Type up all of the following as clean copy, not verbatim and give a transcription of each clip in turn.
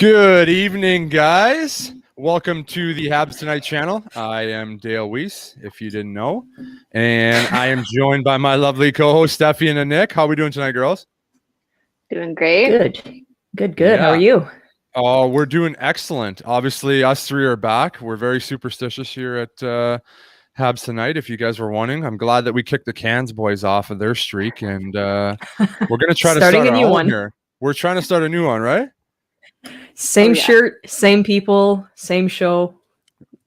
Good evening, guys. Welcome to the Habs Tonight channel. I am Dale Weise, if you didn't know, and I am joined by my lovely co-host Stefi and Annik. How are we doing tonight, girls? Doing great. Good. Yeah. How are you? Oh, we're doing excellent. Obviously, us three are back. We're very superstitious here at Habs Tonight, if you guys were wondering. I'm glad that we kicked the Cans boys off of their streak, and we're going to try to start a new one here. We're trying to start a new one, right? Same shirt, same people, same show.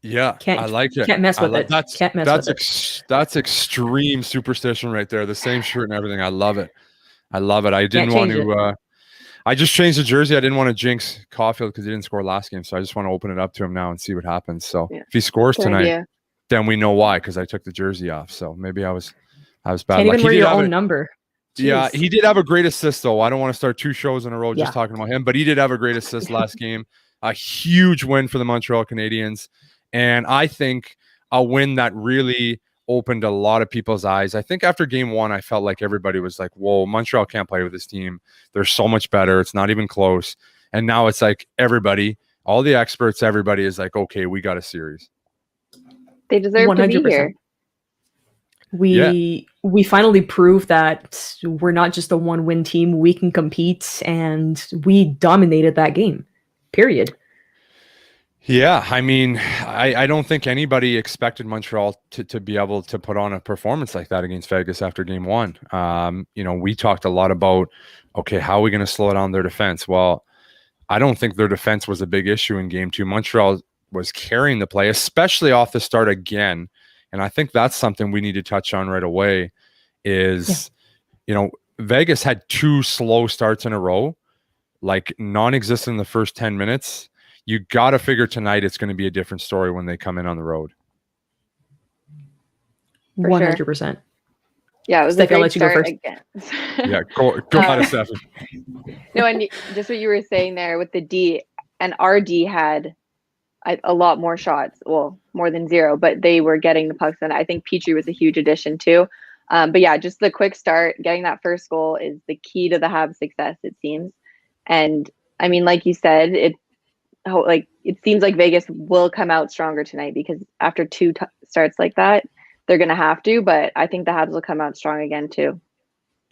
Yeah, I like it. Can't mess with it. That's extreme superstition right there. The same shirt and everything. I love it. I didn't want to. I just changed the jersey. I didn't want to jinx Caufield because he didn't score last game, so I just want to open it up to him now and see what happens. So if he scores tonight, then we know why, because I took the jersey off. So maybe I was bad. Can't even wear your own number. Jeez. Yeah, he did have a great assist, though. I don't want to start two shows in a row just talking about him, but he did have a great assist last game. A huge win for the Montreal Canadiens, and I think a win that really opened a lot of people's eyes. I think after game one, I felt like everybody was like, whoa, Montreal can't play with this team. They're so much better. It's not even close. And now it's like everybody, all the experts, everybody is like, okay, we got a series. They deserve 100%. To be here. We finally proved that we're not just a one-win team. We can compete, and we dominated that game, period. Yeah, I mean, I don't think anybody expected Montreal to be able to put on a performance like that against Vegas after game one. We talked a lot about, okay, how are we going to slow down their defense? Well, I don't think their defense was a big issue in game two. Montreal was carrying the play, especially off the start again. And I think that's something we need to touch on right away is, Vegas had two slow starts in a row, like non-existent in the first 10 minutes. You got to figure tonight it's going to be a different story when they come in on the road. 100%. Yeah, it was a great start again. Yeah, go ahead, Stefi. No, and just what you were saying there with the D, and our D had a lot more shots. Well, more than zero, but they were getting the pucks, and I think Petrie was a huge addition too. But yeah, just the quick start, getting that first goal is the key to the Habs' success, it seems. And I mean, like you said, it seems like Vegas will come out stronger tonight because after two starts like that, they're going to have to. But I think the Habs will come out strong again too.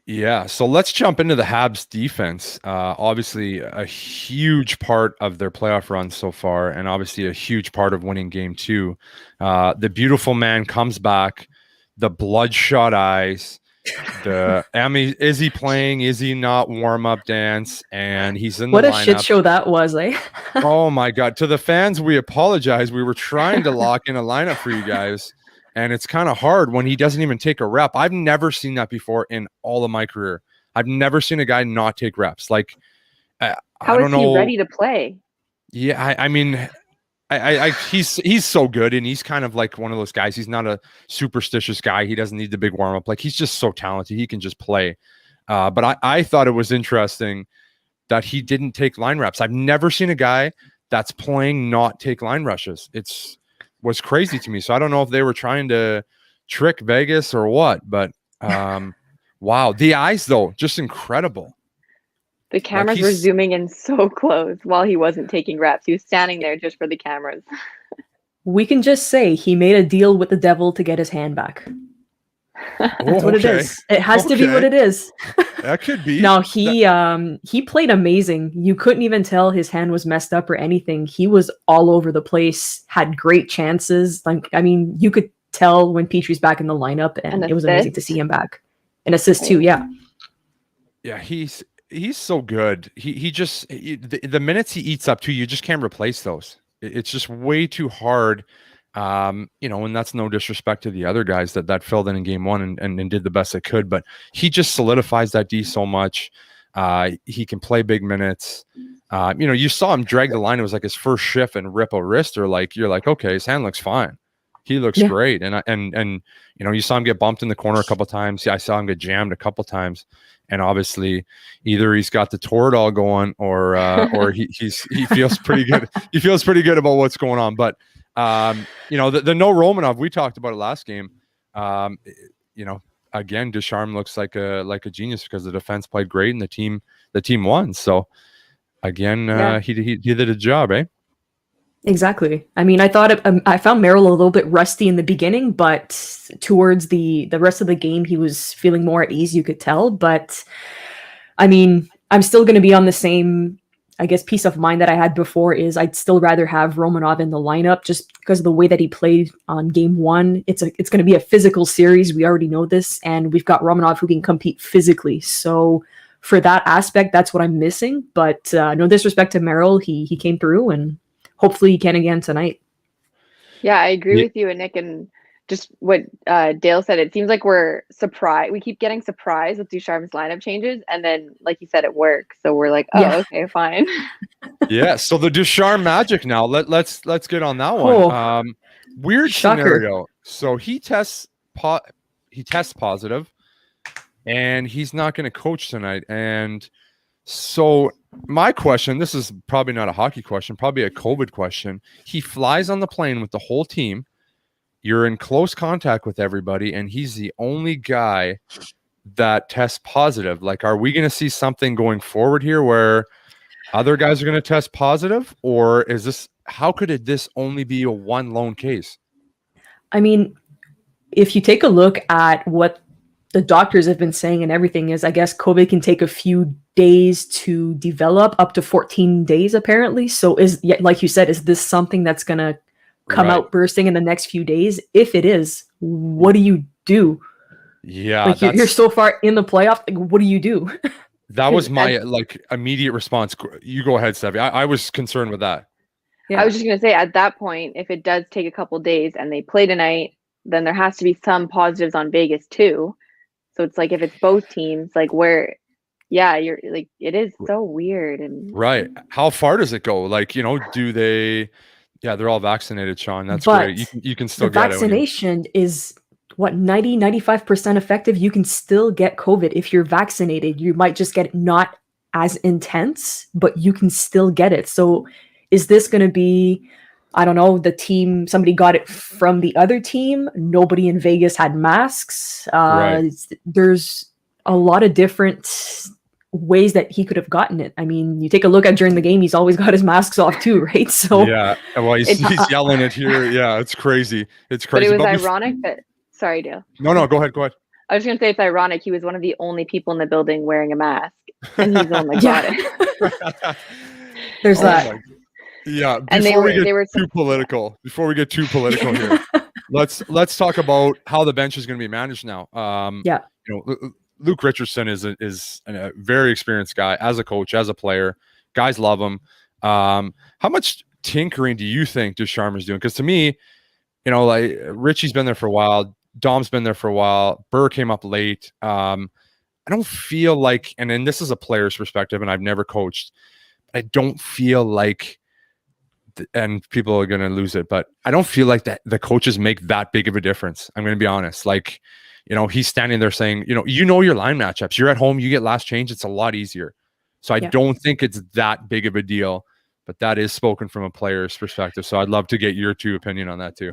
Yeah, so let's jump into the Habs defense. Obviously, a huge part of their playoff run so far, and obviously a huge part of winning game two. The beautiful man comes back, the bloodshot eyes, is he playing? Is he not? Warm-up dance, and he's in the lineup. What a shit show that was, eh? Oh my God! To the fans, we apologize. We were trying to lock in a lineup for you guys. And it's kind of hard when he doesn't even take a rep. I've never seen that before in all of my career. I've never seen a guy not take reps. Like, how is he ready to play? Yeah, I mean, he's so good, and he's kind of like one of those guys. He's not a superstitious guy. He doesn't need the big warm up. Like, he's just so talented. He can just play. But I thought it was interesting that he didn't take line reps. I've never seen a guy that's playing not take line rushes. Was crazy to me. So I don't know if they were trying to trick Vegas or what, but wow. The eyes, though, just incredible. The cameras were zooming in so close while he wasn't taking reps. He was standing there just for the cameras. We can just say he made a deal with the devil to get his hand back. That's what it is. It has to be what it is. That could be. No, he played amazing. You couldn't even tell his hand was messed up or anything. He was all over the place, had great chances. Like, I mean, you could tell when Petrie's back in the lineup, and it was amazing to see him back. An assist too, yeah. Yeah, he's so good. He just the minutes he eats up to, you just can't replace those. It's just way too hard. And that's no disrespect to the other guys that filled in game one and did the best they could, but he just solidifies that D so much. He can play big minutes. You saw him drag the line. It was like his first shift and rip a wrist, or like, you're like, okay, his hand looks fine. He looks great. And you saw him get bumped in the corner a couple times. I saw him get jammed a couple times. And obviously either he's got the Toradol going or he feels pretty good. He feels pretty good about what's going on. But the no Romanov, we talked about it last game. Again, Ducharme looks like a genius because the defense played great and the team won. So again, Yeah. he did a job, eh? Exactly. I mean, I thought I found Merrill a little bit rusty in the beginning, but towards the rest of the game, he was feeling more at ease. You could tell. But I mean, I'm still going to be on the same, I guess, peace of mind that I had before. Is I'd still rather have Romanov in the lineup just because of the way that he played on game one. It's going to be a physical series. We already know this, and we've got Romanov who can compete physically. So for that aspect, that's what I'm missing. But no disrespect to Merrill, he came through and. Hopefully he can again tonight. Yeah, I agree with you and Nick, and just what Dale said. It seems like we're surprised. We keep getting surprised with Ducharme's lineup changes, and then, like you said, it works. So we're like, oh, okay, fine. Yeah. So the Ducharme magic now. Let's get on that one. Weird Shocker. scenario. So he tests positive, and he's not going to coach tonight. And so my question, this is probably not a hockey question, probably a COVID question. He flies on the plane with the whole team. You're in close contact with everybody, and he's the only guy that tests positive. Like, are we going to see something going forward here where other guys are going to test positive? Or is this, how could this only be a one lone case? I mean, if you take a look at what the doctors have been saying and everything is, I guess COVID can take a few days to develop, up to 14 days apparently. So like you said, is this something that's going to come out bursting in the next few days? If it is, what do you do? Yeah. Like you're so far in the playoff. Like, what do you do? That was my immediate response. You go ahead, Stefi. I was concerned with that. Yeah. I was just going to say, at that point, if it does take a couple days and they play tonight, then there has to be some positives on Vegas too. So it's like, if it's both teams, like you're like, it is so weird. And right. How far does it go? Like, do they, they're all vaccinated, Sean. That's great. You can still get it. Vaccination is what, 95% effective. You can still get COVID if you're vaccinated. You might just get it not as intense, but you can still get it. So is this going to be, I don't know, the team, somebody got it from the other team. Nobody in Vegas had masks. There's a lot of different ways that he could have gotten it. I mean, you take a look at during the game, he's always got his masks off too, right? So yeah, well, he's yelling it here. Yeah, it's crazy. It's crazy. But it was ironic that, sorry, Dale. No, go ahead. I was going to say, it's ironic. He was one of the only people in the building wearing a mask, and he's the one that got it. There's that. Yeah, before we get too political here, let's talk about how the bench is going to be managed now. Luke Richardson is a very experienced guy as a coach, as a player. Guys love him. How much tinkering do you think Ducharme is doing? Because to me, like Richie's been there for a while, Dom's been there for a while, Burr came up late. I don't feel like, and then this is a player's perspective, and I've never coached. I don't feel like, and people are going to lose it, but I don't feel like that the coaches make that big of a difference. I'm going to be honest. Like, he's standing there saying, your line matchups, you're at home, you get last change. It's a lot easier. So I don't think it's that big of a deal, but that is spoken from a player's perspective. So I'd love to get your opinion on that too.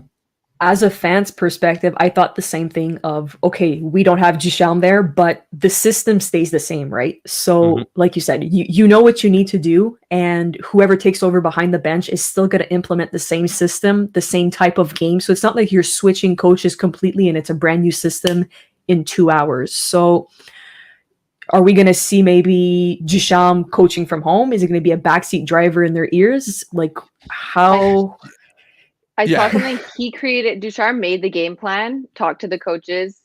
As a fan's perspective, I thought the same thing of, okay, we don't have Ducharme there, but the system stays the same, right? So like you said, you know what you need to do, and whoever takes over behind the bench is still going to implement the same system, the same type of game. So it's not like you're switching coaches completely and it's a brand new system in 2 hours. So are we going to see maybe Ducharme coaching from home? Is it going to be a backseat driver in their ears? Like how... I saw something Ducharme made the game plan, talked to the coaches.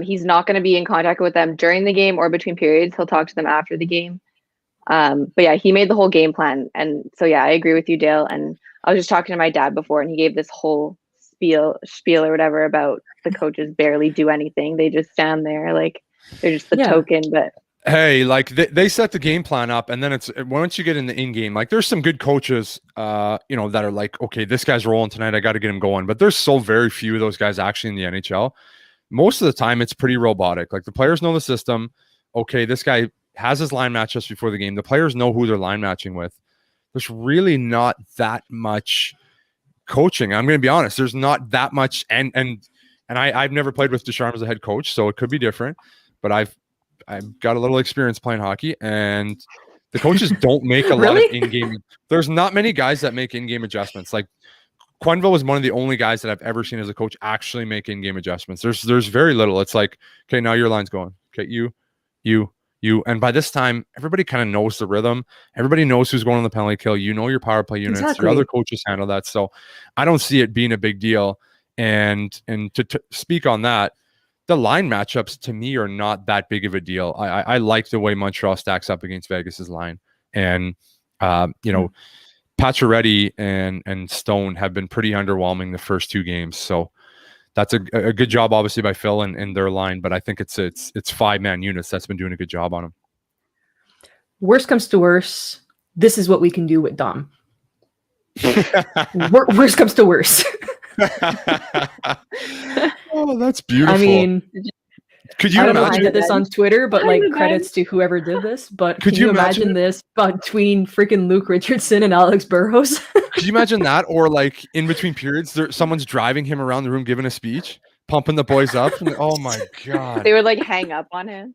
He's not going to be in contact with them during the game or between periods. He'll talk to them after the game. But yeah, he made the whole game plan. And so, yeah, I agree with you, Dale. And I was just talking to my dad before, and he gave this whole spiel or whatever about the coaches barely do anything. They just stand there like they're just the token. But hey, like they set the game plan up, and then it's once you get in the in-game, like there's some good coaches, that are like, okay, this guy's rolling tonight, I got to get him going. But there's so very few of those guys actually in the NHL. Most of the time, it's pretty robotic. Like the players know the system. Okay, this guy has his line matchups before the game. The players know who they're line matching with. There's really not that much coaching. I'm going to be honest. There's not that much, and I've never played with Ducharme as a head coach, so it could be different. But I've got a little experience playing hockey, and The coaches don't make a lot of Really? in-game. There's not many guys that make in-game adjustments. Like Quenneville was one of the only guys that I've ever seen as a coach actually make in-game adjustments. There's very little. It's like, okay, now your line's going. Okay, you. And by this time, everybody kind of knows the rhythm. Everybody knows who's going on the penalty kill. You know your power play units. Exactly. Your other coaches handle that. So I don't see it being a big deal. And to speak on that, the line matchups to me are not that big of a deal. I like the way Montreal stacks up against Vegas's line. And, Pacioretty and Stone have been pretty underwhelming the first 2 games. So that's a good job, obviously, by Phil and their line. But I think it's 5-man units that's been doing a good job on them. Worst comes to worst, this is what we can do with Dom. Worst comes to worst. Oh, that's beautiful. I mean, could you I don't know imagine who did this on Twitter, but like credits to whoever did this. But Could can you you imagine this between freaking Luke Richardson and Alex Burrows? Could you imagine that? Or like in between periods, someone's driving him around the room giving a speech, pumping the boys up. And, oh my God. They would like hang up on him.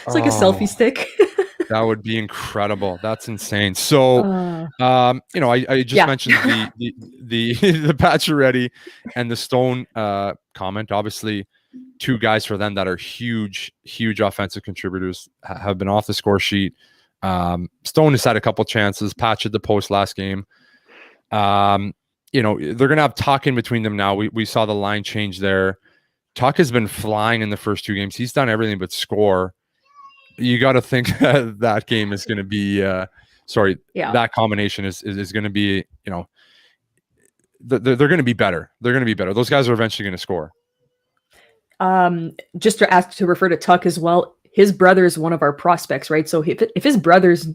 It's like a selfie stick. That would be incredible. That's insane. So, I just mentioned the Pacioretty and the Stone comment. Obviously, 2 guys for them that are huge offensive contributors have been off the score sheet. Stone has had a couple chances. Patch at the post last game. They're going to have Tuck in between them now. We saw the line change there. Tuck has been flying in the first 2 games. He's done everything but score. You got to think that game is going to be that combination is going to be, they're going to be better. They're going to be better. Those guys are eventually going to score. Just to ask to refer to Tuck as well, his brother is one of our prospects, right? So if his brother's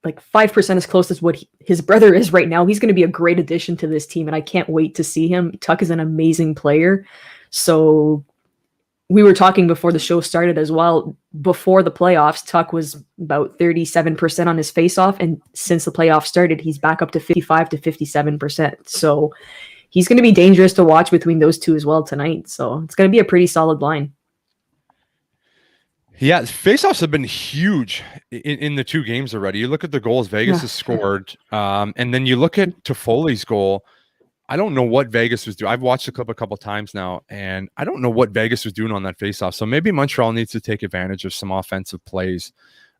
like 5% as close as what his brother is right now, he's going to be a great addition to this team, and I can't wait to see him. Tuck is an amazing player. So we were talking before the show started as well. Before the playoffs, Tuck was about 37% on his faceoff, and since the playoffs started, he's back up to 55 to 57%. So he's going to be dangerous to watch between those 2 as well tonight. So it's going to be a pretty solid line. Yeah, faceoffs have been huge in the 2 games already. You look at the goals Vegas has scored, and then you look at Toffoli's goal. I don't know what Vegas was doing. I've watched the clip a couple times now, and I don't know what Vegas was doing on that faceoff. So maybe Montreal needs to take advantage of some offensive plays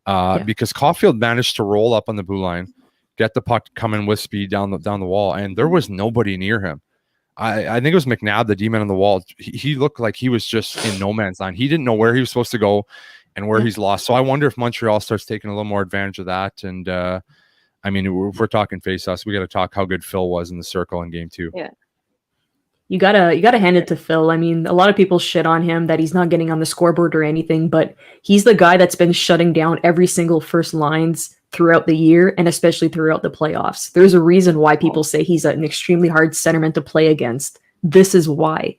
because Caufield managed to roll up on the blue line, get the puck coming with speed down the wall, and there was nobody near him. I think it was McNabb, the D-man on the wall. He looked like he was just in no man's land. He didn't know where he was supposed to go and where he's lost. So I wonder if Montreal starts taking a little more advantage of that. And if we're talking face-offs, we got to talk how good Phil was in the circle in game 2. Yeah. You gotta hand it to Phil. I mean, a lot of people shit on him that he's not getting on the scoreboard or anything, but he's the guy that's been shutting down every single first lines throughout the year and especially throughout the playoffs. There's a reason why people say he's an extremely hard centerman to play against. This is why.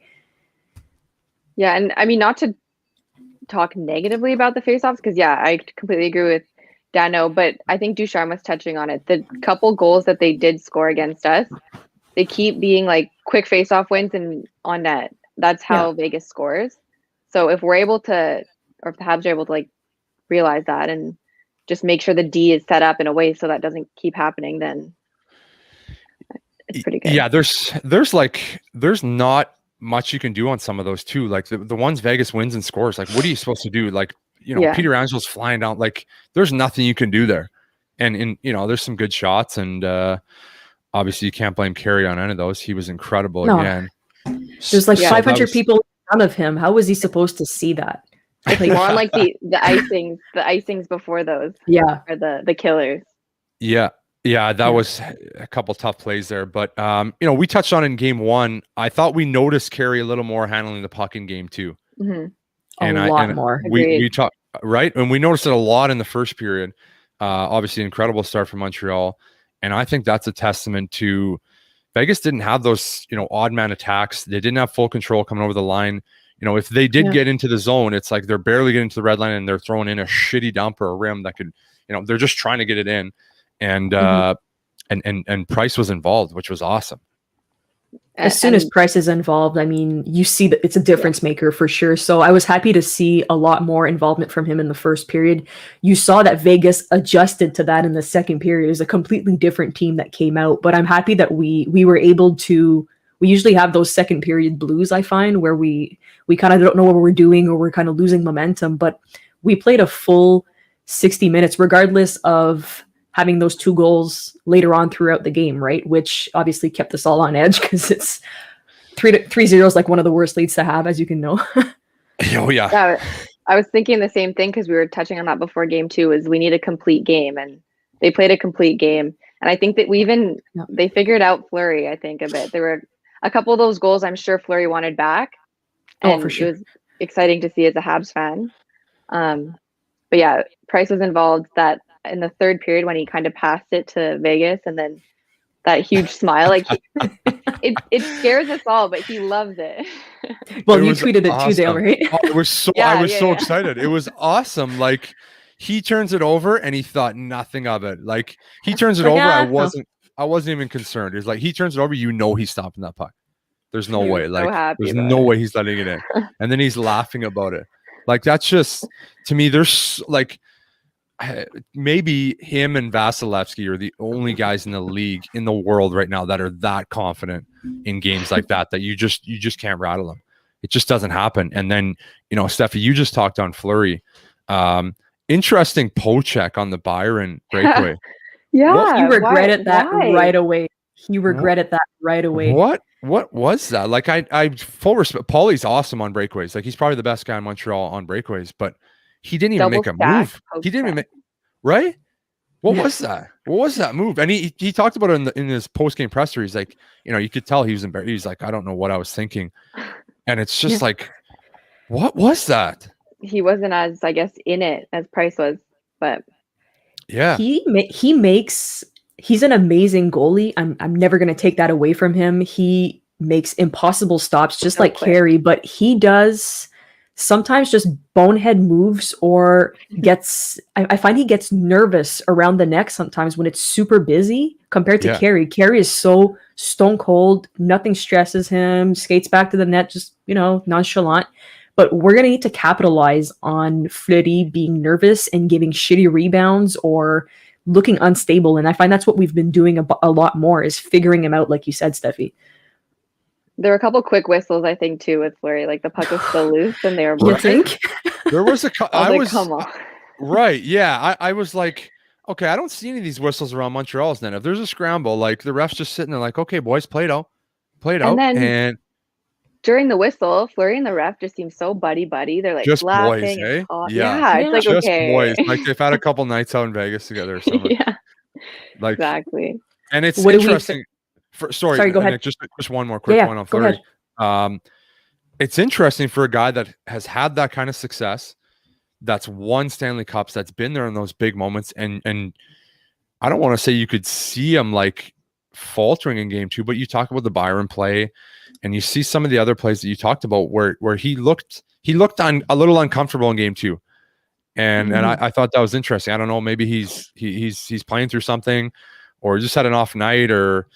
Yeah, and I mean, not to talk negatively about the faceoffs, because I completely agree with Dano, but I think Ducharme was touching on it. The couple goals that they did score against us, they keep being like quick face-off wins and on net. That's how Vegas scores. So if we're able to, or if the Habs are able to like realize that and just make sure the D is set up in a way so that doesn't keep happening, then it's pretty good. Yeah, there's not much you can do on some of those too. Like the ones Vegas wins and scores, like what are you supposed to do? Like, Peter Angelo's flying down. Like there's nothing you can do there. And there's some good shots, and obviously you can't blame Carey on any of those. He was incredible again. There's like 500 people in front of him. How was he supposed to see that? Like more on like the icings before those. Yeah. Or the killers. Yeah. Yeah, that was a couple tough plays there. But we touched on in game 1. I thought we noticed Carey a little more handling the puck in game 2. Mm-hmm. And a lot more. We talked right, and we noticed it a lot in the first period. Obviously, incredible start for Montreal, and I think that's a testament to Vegas didn't have those odd man attacks. They didn't have full control coming over the line. If they did get into the zone, it's like they're barely getting to the red line and they're throwing in a shitty dump or a rim that could, they're just trying to get it in, and and Price was involved, which was awesome. As soon as Price is involved, I mean, you see that it's a difference maker for sure. So I was happy to see a lot more involvement from him in the first period. You saw that Vegas adjusted to that in the second period. It was a completely different team that came out, but I'm happy that we were able to. We usually have those second period blues, I find, where we kind of don't know what we're doing or we're kind of losing momentum, but we played a full 60 minutes regardless of having those 2 goals later on throughout the game, right? Which obviously kept us all on edge because it's 3-0 is like one of the worst leads to have, as you can know. Oh yeah. I was thinking the same thing because we were touching on that before game 2 is we need a complete game, and they played a complete game. And I think that they figured out Fleury, I think, a bit. There were a couple of those goals I'm sure Fleury wanted back. And for sure. It was exciting to see as a Habs fan. But yeah, Price was involved that in the third period when he kind of passed it to Vegas, and then that huge smile, like it scares us all, but he loves it. Well, you tweeted it too, Dale, right? Oh, it was so I was so excited. It was awesome. Like he turns it over and he thought nothing of it. Like he turns it over, I wasn't even concerned. It's like he turns it over, he's stopping that puck. There's no way. Like there's no way he's letting it in. And then he's laughing about it. Like that's just, to me, there's like maybe him and Vasilevsky are the only guys in the league, in the world right now that are that confident in games like that you just can't rattle them. It just doesn't happen. And then, Stefi, you just talked on Fleury. Interesting poke check on the Byron breakaway. Yeah. He regretted that right away. He regretted that right away. What was that? Like I full respect. Paulie's awesome on breakaways. Like he's probably the best guy in Montreal on breakaways, but he didn't even make a move. He didn't even make, right? What was that? What was that move? And he talked about it in his post-game presser. He's like, you could tell he was embarrassed. He's like, I don't know what I was thinking. And it's just like, what was that? He wasn't as, I guess, in it as Price was, but yeah. He's an amazing goalie. I'm never going to take that away from him. He makes impossible stops just like Carey, but he does sometimes just bonehead moves or I find he gets nervous around the neck sometimes when it's super busy compared to Carey. Carey is so stone cold. Nothing stresses him, skates back to the net, just, nonchalant. But we're going to need to capitalize on Fleury being nervous and giving shitty rebounds or looking unstable. And I find that's what we've been doing a lot more, is figuring him out, like you said, Stefi. There were a couple quick whistles, I think, too, with Fleury. Like the puck was still loose and they were You think? There was come on. Right. Yeah. I was like, okay, I don't see any of these whistles around Montreal's then. If there's a scramble, like the ref's just sitting there like, okay, boys, play it out. And during the whistle, Fleury and the ref just seem so buddy-buddy. They're like just laughing. Boys, eh? Yeah, it's like, just okay. Boys. Like they've had a couple nights out in Vegas together or something. Yeah. Like exactly. And it's interesting. Sorry, go ahead. Nick, just one more quick point on Fleury. It's interesting for a guy that has had that kind of success, that's won Stanley Cups, that's been there in those big moments, and I don't want to say you could see him like faltering in game 2, but you talk about the Byron play, and you see some of the other plays that you talked about where he looked a little uncomfortable in game 2, and I thought that was interesting. I don't know, maybe he's playing through something, or just had an off night, or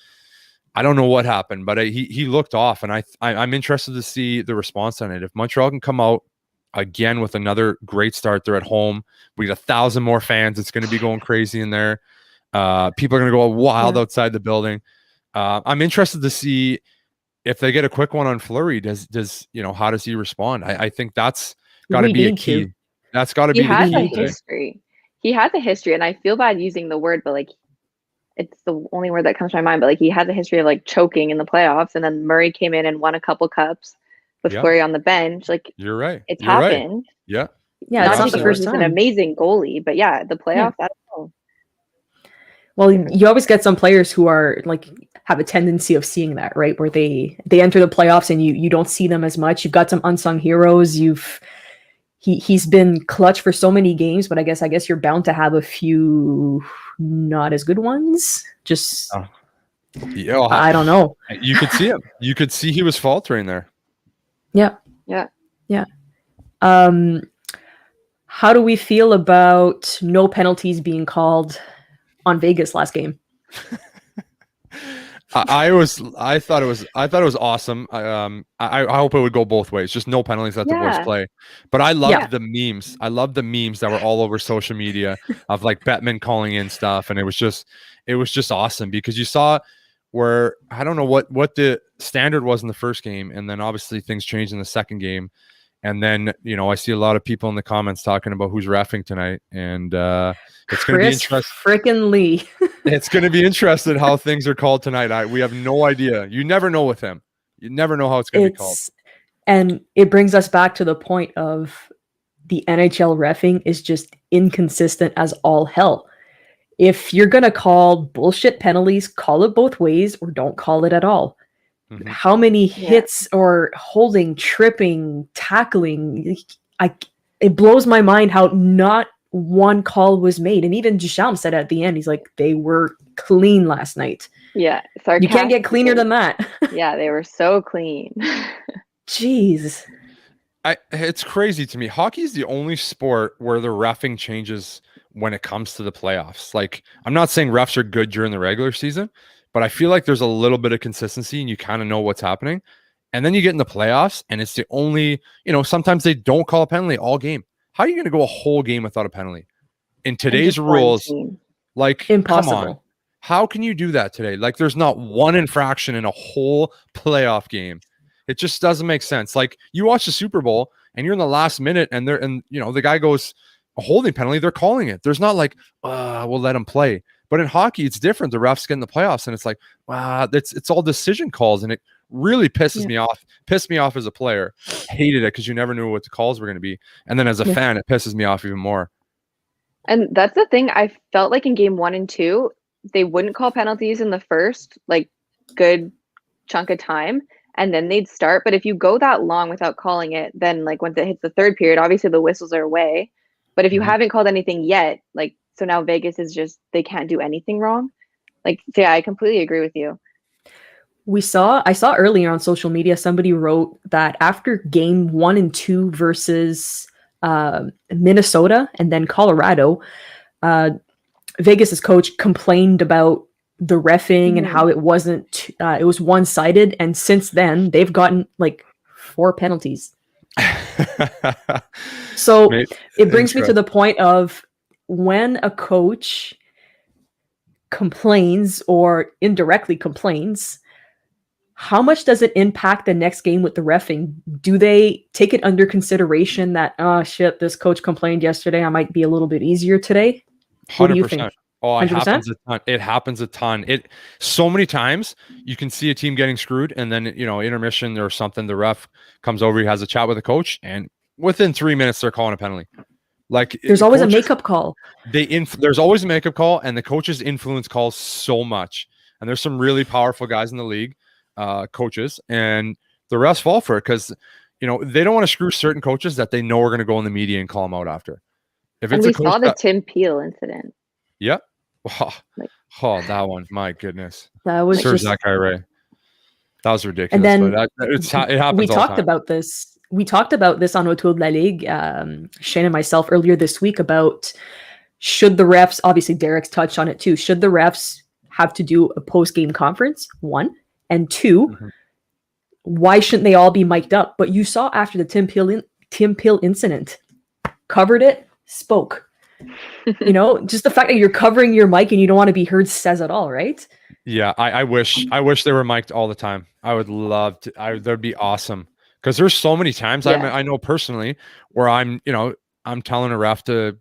I don't know what happened, but he looked off, and I'm interested to see the response on it. If Montreal can come out again with another great start, they're at home. We got 1,000 more fans. It's going to be going crazy in there. People are going to go wild outside the building. I'm interested to see if they get a quick one on Fleury. How does he respond? I think that's got to be a key. That's got to be the key. He has a history. He has a history, and I feel bad using the word, but like, it's the only word that comes to my mind, but like he has a history of like choking in the playoffs, and then Murray came in and won a couple cups with Fleury on the bench. Like, you're right. It's happened. Right. Yeah. Yeah. It's not the first he's time. An amazing goalie, but yeah, the playoffs, I don't know. Well, you always get some players who are like, have a tendency of seeing that, right? Where they enter the playoffs and you don't see them as much. You've got some unsung heroes. He's been clutch for so many games, but I guess you're bound to have a few not as good ones. Just I don't know. You could see him. You could see he was faltering there. Yeah. How do we feel about no penalties being called on Vegas last game? I thought it was awesome. I hope it would go both ways. Just no penalties, let the boys play. But I loved the memes. I loved the memes that were all over social media of like Bettman calling in stuff, and it was just awesome because you saw where I don't know what the standard was in the first game, and then obviously things changed in the second game. And then, I see a lot of people in the comments talking about who's reffing tonight, and it's going to be interesting. Frickin' Lee. It's going to be interesting how things are called tonight. We have no idea. You never know with him. You never know how it's going to be called. And it brings us back to the point of the NHL reffing is just inconsistent as all hell. If you're going to call bullshit penalties, call it both ways or don't call it at all. Mm-hmm. How many hits or holding, tripping, tackling? It blows my mind how not one call was made. And even Ducharme said at the end, he's like, they were clean last night. Yeah. You can't get cleaner than that. Yeah, they were so clean. Jeez. It's crazy to me. Hockey is the only sport where the reffing changes when it comes to the playoffs. Like, I'm not saying refs are good during the regular season, but I feel like there's a little bit of consistency and you kind of know what's happening. And then you get in the playoffs and it's the only, sometimes they don't call a penalty all game. How are you going to go a whole game without a penalty? In today's rules, like, impossible. Come on. How can you do that today? Like, there's not one infraction in a whole playoff game. It just doesn't make sense. Like, you watch the Super Bowl and you're in the last minute and the guy goes a holding penalty, they're calling it. There's not like, we'll let him play. But in hockey, it's different. The refs get in the playoffs, and it's like, wow, it's all decision calls, and it really pisses me off. Pissed me off as a player. Hated it because you never knew what the calls were going to be. And then as a fan, it pisses me off even more. And that's the thing. I felt like in game 1 and 2, they wouldn't call penalties in the first, like, good chunk of time, and then they'd start. But if you go that long without calling it, then, like, once it hits the third period, obviously the whistles are away. But if you haven't called anything yet, like, so now Vegas is just, they can't do anything wrong. Like, so yeah, I completely agree with you. I saw earlier on social media, somebody wrote that after game 1 and 2 versus Minnesota and then Colorado, Vegas's coach complained about the reffing and how it wasn't, it was one-sided. And since then they've gotten like 4 penalties. So it brings me to the point of, when a coach complains or indirectly complains, how much does it impact the next game with the reffing? Do they take it under consideration that, oh shit, this coach complained yesterday, I might be a little bit easier today? 100%. What do you think? Oh, it happens a ton. It happens a ton. So many times you can see a team getting screwed, and then intermission or something, the ref comes over, he has a chat with the coach, and within 3 minutes they're calling a penalty. Like, there's always a makeup call. There's always a makeup call, and the coaches influence calls so much. And there's some really powerful guys in the league, coaches, and the refs fall for it because they don't want to screw certain coaches that they know are going to go in the media and call them out after. If it's we saw the Tim Peel incident. Yeah. Oh, that one! My goodness, that was Sir Zachary Ray. That was ridiculous. And then it happens. We talked about this. We talked about this on Autour de la Ligue, Shane and myself, earlier this week about should the refs, obviously Derek's touched on it too, should the refs have to do a post-game conference, 1, and 2, why shouldn't they all be mic'd up? But you saw after the Tim Peel incident, covered it, spoke. Just the fact that you're covering your mic and you don't want to be heard says it all, right? Yeah, I wish they were mic'd all the time. I would love to. That'd be awesome. Because there's so many times I know personally where I'm telling a ref to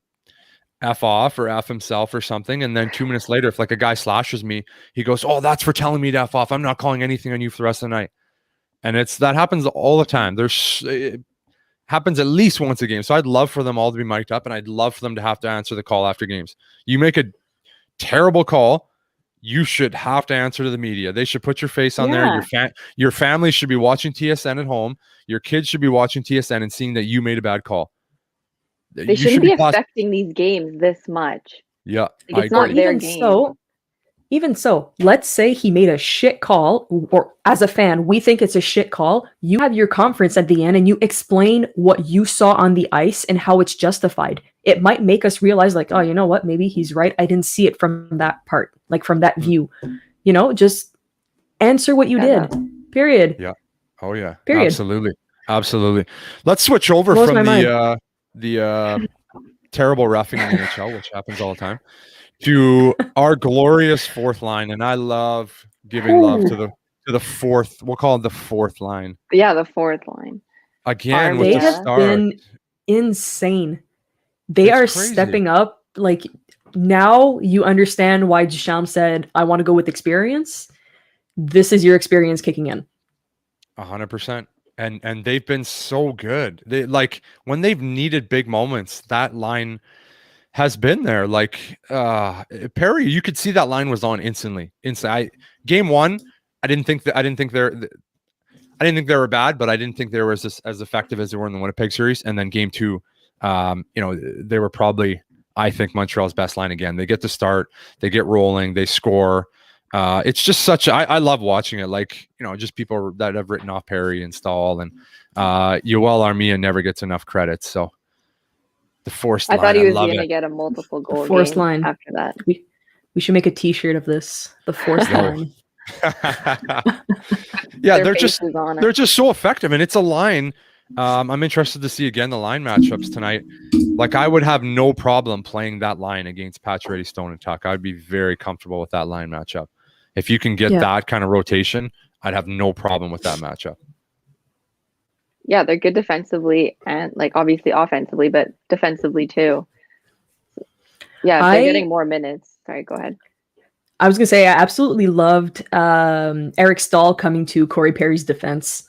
F off or F himself or something. And then 2 minutes later, if like a guy slashes me, he goes, oh, that's for telling me to F off. I'm not calling anything on you for the rest of the night. And that happens all the time. It happens at least once a game. So I'd love for them all to be mic'd up, and I'd love for them to have to answer the call after games. You make a terrible call, you should have to answer to the media. They should put your face on there. Your family should be watching TSN at home. Your kids should be watching TSN and seeing that you made a bad call. They shouldn't be affecting these games this much. Yeah, like, it's not their game. Even so, let's say he made a shit call, or as a fan, we think it's a shit call. You have your conference at the end and you explain what you saw on the ice and how it's justified. It might make us realize, like, oh, you know what? Maybe he's right. I didn't see it from that part, like from that view. Just Answer what you Yeah, did. Period. Yeah. Oh yeah. Period. Absolutely. Let's switch over Blows from my the terrible roughing in the NHL, which happens all the time, to our glorious fourth line. And I love giving love to the fourth. We'll call it the fourth line. Yeah, the fourth line. Again, They with the have start. been insane. They It's are crazy. stepping up. Like, now you understand why Ducharme said, I want to go with experience. This is your experience kicking in. 100%. And they've been so good. They, like, when they've needed big moments, that line has been there. Like Perry, you could see that line was on instantly. Game one, I didn't think they were bad, but I didn't think they were as effective as they were in the Winnipeg series. And then game two, they were probably, I think, Montreal's best line again. They get the start, they get rolling, they score. It's just I love watching it. Like, just people that have written off Perry and Stahl, and Yoel Armia never gets enough credit. So the forced line, I thought he was going to get a multiple goal forced game line. after that. We should make a t-shirt of this. The forced line. Yeah, Their they're just so effective, and it's a line. I'm interested to see again the line matchups tonight. Like, I would have no problem playing that line against Pacioretty, Stone, and Tuck. I'd be very comfortable with that line matchup. If you can get that kind of rotation, I'd have no problem with that matchup. Yeah, they're good defensively and, like, obviously offensively, but defensively too. Yeah, they're getting more minutes. Sorry, go ahead. I was going to say, I absolutely loved Eric Stahl coming to Corey Perry's defense.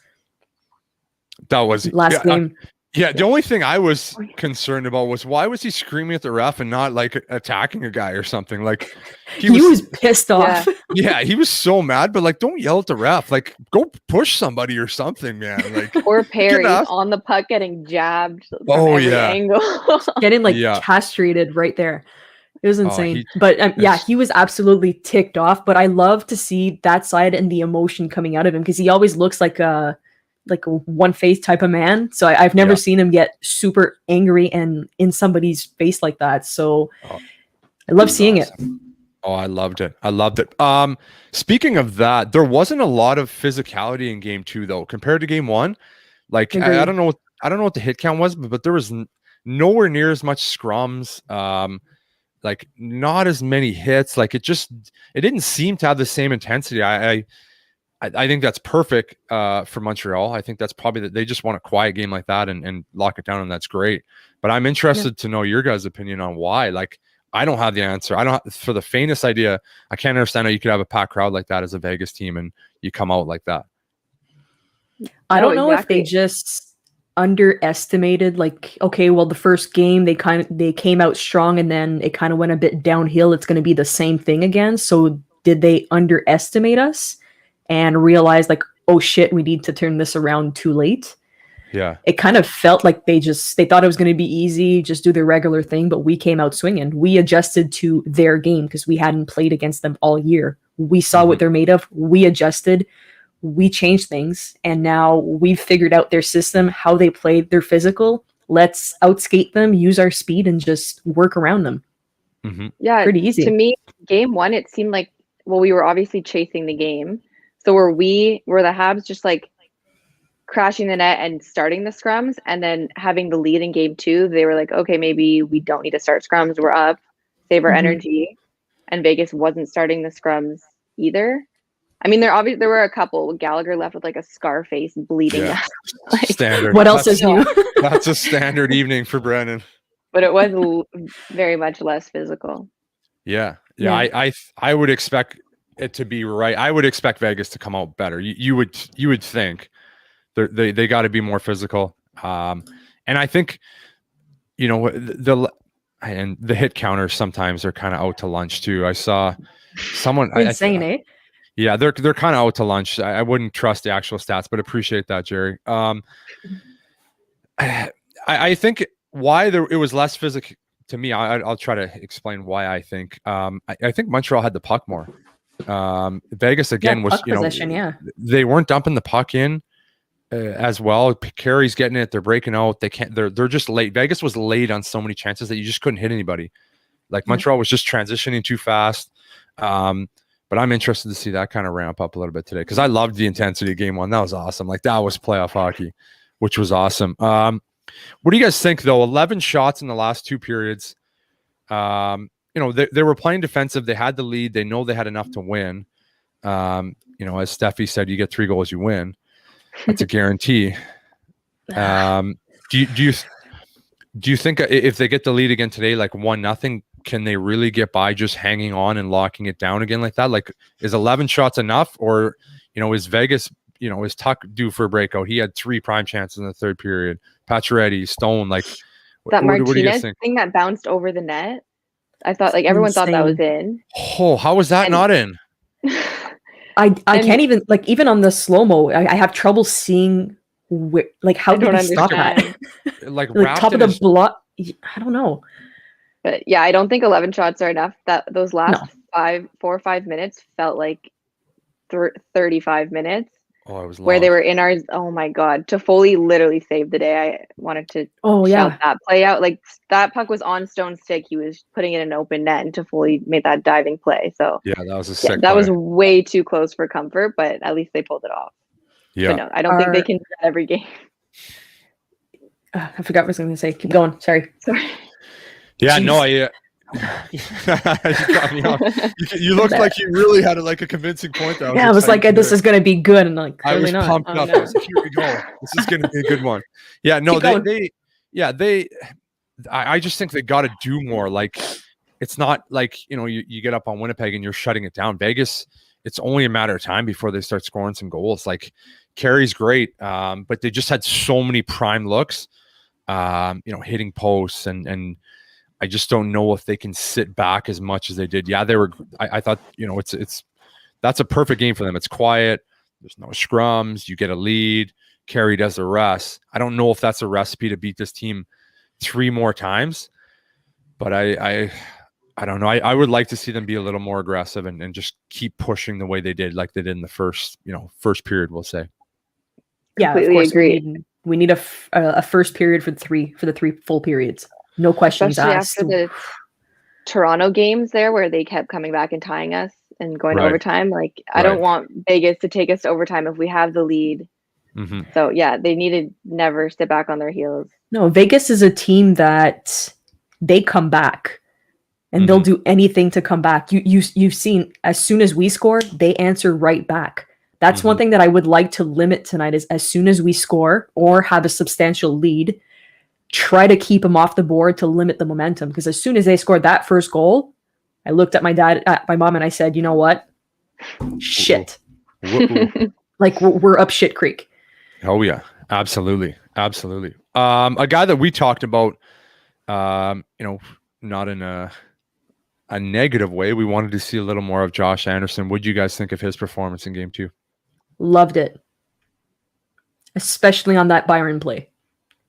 That was last game. The only thing I was concerned about was, why was he screaming at the ref and not, like, attacking a guy or something? Like, he was pissed off. Yeah, he was so mad, but, like, don't yell at the ref. Like, go push somebody or something, man. Like, or Perry on the puck getting jabbed from every angle. Getting, like, castrated right there. It was insane. He was absolutely ticked off, but I love to see that side and the emotion coming out of him, because he always looks like a one-face type of man. So I've never seen him get super angry and in somebody's face like that. So I love seeing it. Oh, I loved it. Speaking of that, there wasn't a lot of physicality in game two, though, compared to game one. Like, I don't know what the hit count was, but there was nowhere near as much scrums. Like, not as many hits. Like, it didn't seem to have the same intensity. I think that's perfect for Montreal. I think that's probably they just want a quiet game like that and lock it down, and that's great. But I'm interested to know your guys' opinion on why. Like, I don't have the answer. For the faintest idea. I can't understand how you could have a packed crowd like that as a Vegas team and you come out like that. I don't know if they just underestimated, like, okay, well, the first game they came out strong and then it kind of went a bit downhill. It's going to be the same thing again. So did they underestimate us and realize, like, oh shit, we need to turn this around too late? Yeah. It kind of felt like they thought it was going to be easy, just do their regular thing, but we came out swinging. We adjusted to their game because we hadn't played against them all year. We saw what they're made of. We adjusted. We changed things, and now we've figured out their system, how they play. They're physical. Let's outskate them, use our speed, and just work around them. Mm-hmm. Yeah, pretty easy. To me, game one, it seemed like, well, we were obviously chasing the game. So were the Habs just, like, crashing the net and starting the scrums, and then having the lead in game two, they were like, okay, maybe we don't need to start scrums. We're up, save our energy. And Vegas wasn't starting the scrums either. I mean, there were a couple. Gallagher left with, like, a scar face, bleeding. Yeah. Like, Standard. What else is new? That's a standard evening for Brennan. But it was very much less physical. Yeah. I would expect it to be right. I would expect Vegas to come out better. You would think they got to be more physical. And I think, the hit counters sometimes are kind of out to lunch too. I saw someone insane, eh? Yeah, they're kind of out to lunch. I wouldn't trust the actual stats, but appreciate that, Jerry. I think why it was less physical to me. I'll try to explain why I think. I think Montreal had the puck more. Vegas again was possession, they weren't dumping the puck in as well. Carey's getting it. They're breaking out. They can't. They're just late. Vegas was late on so many chances that you just couldn't hit anybody. Like Montreal was just transitioning too fast. But I'm interested to see that kind of ramp up a little bit today because I loved the intensity of game one. That was awesome. Like that was playoff hockey, which was awesome. What do you guys think though? 11 shots in the last 2 periods. They were playing defensive. They had the lead. They know they had enough to win. As Stefi said, you get 3 goals, you win. That's a guarantee. Do you think if they get the lead again today, like 1-0, can they really get by just hanging on and locking it down again like that? Like, is 11 shots enough, or is Vegas, is Tuck due for a breakout? He had 3 prime chances in the 3rd period. Pacioretty, Stone, like that what do you Martinez guys think? thing that bounced over the net. I thought everyone thought that was in. Oh, how was that not in? I can't even even on the slow-mo, I have trouble seeing how did he stop that? like top of the block. I don't know. But yeah, I don't think 11 shots are enough. That those last 4 or 5 minutes felt like 35 minutes. Oh, it was long. Where they were in ours. Oh my God, Toffoli literally saved the day. I wanted to shout that play out. Like that puck was on Stone's stick. He was putting it in an open net, and Toffoli made that diving play. So yeah, that was a sick. That play. was way too close for comfort, but at least they pulled it off. Yeah, but no, I don't think they can do that every game. I forgot what I was going to say. Keep going. Sorry. Yeah, Jeez. no, you got me off. You looked like you really had a convincing point there. I was like, this is going to be good, and I was not. pumped up. No. I was like, here we go. This is going to be a good one. Yeah, no, I just think they got to do more. Like, it's not like you get up on Winnipeg and you're shutting it down. Vegas, it's only a matter of time before they start scoring some goals. Like, Carey's great, but they just had so many prime looks, hitting posts and. I just don't know if they can sit back as much as they did. Yeah, they were. I thought that's a perfect game for them. It's quiet. There's no scrums. You get a lead. Carey does the rest. I don't know if that's a recipe to beat this team 3 more times, but I don't know. I would like to see them be a little more aggressive and just keep pushing the way they did, like they did in the first period. We'll say. Yeah, completely of course. agree. We need a first period for the 3 full periods. No questions Especially asked. After the Toronto games there where they kept coming back and tying us and going to overtime. Like, I don't want Vegas to take us to overtime if we have the lead. Mm-hmm. So, yeah, they need to never sit back on their heels. No, Vegas is a team that they come back and they'll do anything to come back. You've seen as soon as we score, they answer right back. That's one thing that I would like to limit tonight is as soon as we score or have a substantial lead, try to keep them off the board to limit the momentum. Because as soon as they scored that first goal, I looked at my mom, and I said, you know what? Shit. Like we're up shit creek. Oh yeah, absolutely. Absolutely. A guy that we talked about, not in a negative way. We wanted to see a little more of Josh Anderson. What did you guys think of his performance in game 2? Loved it. Especially on that Byron play.